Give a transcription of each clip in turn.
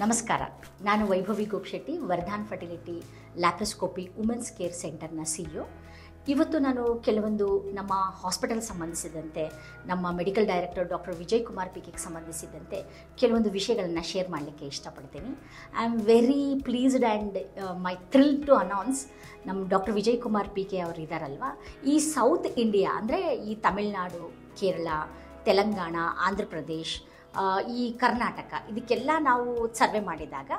ನಮಸ್ಕಾರ. ನಾನು Vaibhavi Gopashetti, Vardhan fertility laparoscopy women's care ಸೆಂಟರ್ನ CEO. ಇವತ್ತು ನಾನು ಕೆಲವೊಂದು ನಮ್ಮ ಹಾಸ್ಪಿಟಲ್ ಸಂಬಂಧಿಸಿದಂತೆ, ನಮ್ಮ medical director doctor Vijay Kumar PKಗೆ ಸಂಬಂಧಿಸಿದಂತೆ ಕೆಲವೊಂದು ವಿಷಯಗಳನ್ನು ಶೇರ್ ಮಾಡಲಿಕ್ಕೆ ಇಷ್ಟಪಡ್ತೀನಿ. I am very pleased and my thrill to announce, ನಮ್ಮ ಡಾಕ್ಟರ್ ವಿಜಯ್ ಕುಮಾರ್ PK ಅವರು ಇದ್ದಾರಲ್ವ, ಈ ಸೌತ್ ಇಂಡಿಯಾ ಅಂದರೆ ಈ ತಮಿಳುನಾಡು, ಕೇರಳ, ತೆಲಂಗಾಣ, ಆಂಧ್ರ ಪ್ರದೇಶ್, ಈ ಕರ್ನಾಟಕ, ಇದಕ್ಕೆಲ್ಲ ನಾವು ಸರ್ವೆ ಮಾಡಿದಾಗ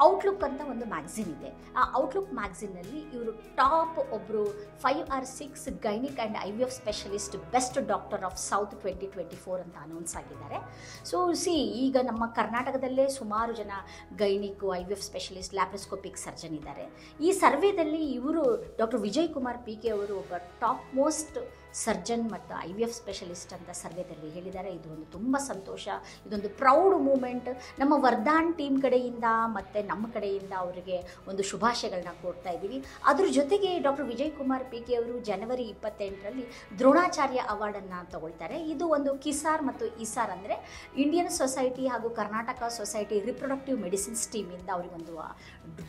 ಔಟ್ಲುಕ್ ಅಂತ ಒಂದು ಮ್ಯಾಗ್ಝಿನ್ ಇದೆ. ಆ ಔಟ್ಲುಕ್ ಮ್ಯಾಗ್ಝಿನ್ನಲ್ಲಿ ಇವರು ಟಾಪ್ ಒಬ್ಬರು 5 or 6 gynaec and IVF specialist best doctor of south 2024 ಅಂತ ಅನೌನ್ಸ್ ಆಗಿದ್ದಾರೆ. ಸೊ ಈಗ ನಮ್ಮ ಕರ್ನಾಟಕದಲ್ಲೇ ಸುಮಾರು ಜನ gynaec, IVF specialist, laparoscopic surgeon ಇದ್ದಾರೆ. ಈ ಸರ್ವೇದಲ್ಲಿ ಇವರು ಡಾಕ್ಟರ್ ವಿಜಯ್ ಕುಮಾರ್ PK ಅವರು ಒಬ್ಬ ಟಾಪ್ ಮೋಸ್ಟ್ ಸರ್ಜನ್ ಮತ್ತು IVF ಸ್ಪೆಷಲಿಸ್ಟ್ ಅಂತ ಸರ್ವೇದಲ್ಲಿ ಹೇಳಿದ್ದಾರೆ. ಇದು ಒಂದು ತುಂಬ ಸಂತೋಷ, ಇದೊಂದು ಪ್ರೌಡ್ ಮೂಮೆಂಟ್. ನಮ್ಮ ವರ್ಧಾನ್ ಟೀಮ್ ಕಡೆಯಿಂದ ಮತ್ತು ನಮ್ಮ ಕಡೆಯಿಂದ ಅವರಿಗೆ ಒಂದು ಶುಭಾಶಯಗಳನ್ನ ಕೊಡ್ತಾ ಇದ್ದೀವಿ. ಅದ್ರ ಜೊತೆಗೆ ಡಾಕ್ಟರ್ ವಿಜಯ್ ಕುಮಾರ್ PK ಅವರು ಜನವರಿ 28ರಲ್ಲಿ ದ್ರೋಣಾಚಾರ್ಯ ಅವಾರ್ಡನ್ನು ತಗೊಳ್ತಾರೆ. ಇದು ಒಂದು ಕಿಸಾರ್ ಮತ್ತು ಇಸಾರ್ ಅಂದರೆ ಇಂಡಿಯನ್ ಸೊಸೈಟಿ ಹಾಗೂ ಕರ್ನಾಟಕ ಸೊಸೈಟಿ ರಿಪ್ರೊಡಕ್ಟಿವ್ ಮೆಡಿಸಿನ್ಸ್ ಟೀಮಿಂದ ಅವರಿಗೊಂದು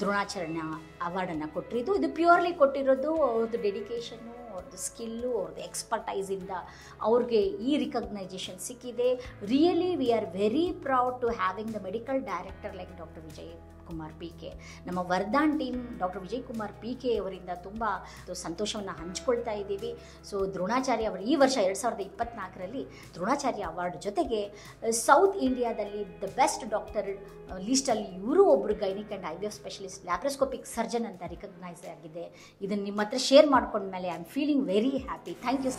ದ್ರೋಣಾಚಾರ್ಯ ಅವಾರ್ಡನ್ನು ಕೊಟ್ಟರು. ಇದು ಪ್ಯೂರ್ಲಿ ಕೊಟ್ಟಿರೋದು ಅವ್ರದ್ದು ಡೆಡಿಕೇಶನ್ನು, ಅವ್ರದ್ದು ಸ್ಕಿಲ್ಲು, ಅವ್ರದ್ದು ಎಕ್ಸ್ಪರ್ಟೈಸಿಂದ ಅವ್ರಿಗೆ ಈ ರಿಕಗ್ನೈಸೇಷನ್ ಸಿಕ್ಕಿದೆ. Really we are very proud to having the medical director like doctor Vijay Kumar PK. ನಮ್ಮ Vardhan team doctor Vijay Kumar PK ಅವರಿಂದ ತುಂಬ ಸಂತೋಷವನ್ನು ಹಂಚ್ಕೊಳ್ತಾ ಇದ್ದೀವಿ. ಸೊ ದ್ರೋಣಾಚಾರ್ಯ ಅವರು ಈ ವರ್ಷ 2024ರಲ್ಲಿ ದ್ರೋಣಾಚಾರ್ಯ ಅವಾರ್ಡ್ ಜೊತೆಗೆ ಸೌತ್ ಇಂಡಿಯಾದಲ್ಲಿ ದ ಬೆಸ್ಟ್ ಡಾಕ್ಟರ್ ಲೀಸ್ಟಲ್ಲಿ ಇವರು ಒಬ್ಬರು gynaec and IVF specialist laparoscopic surgeon ಅಂತ ರಿಕಗ್ನೈಸ್ ಆಗಿದೆ. ಇದನ್ನು ನಿಮ್ಮ ಹತ್ರ ಶೇರ್ ಮಾಡ್ಕೊಂಡ್ಮೇಲೆ I am feeling very happy. Thank you.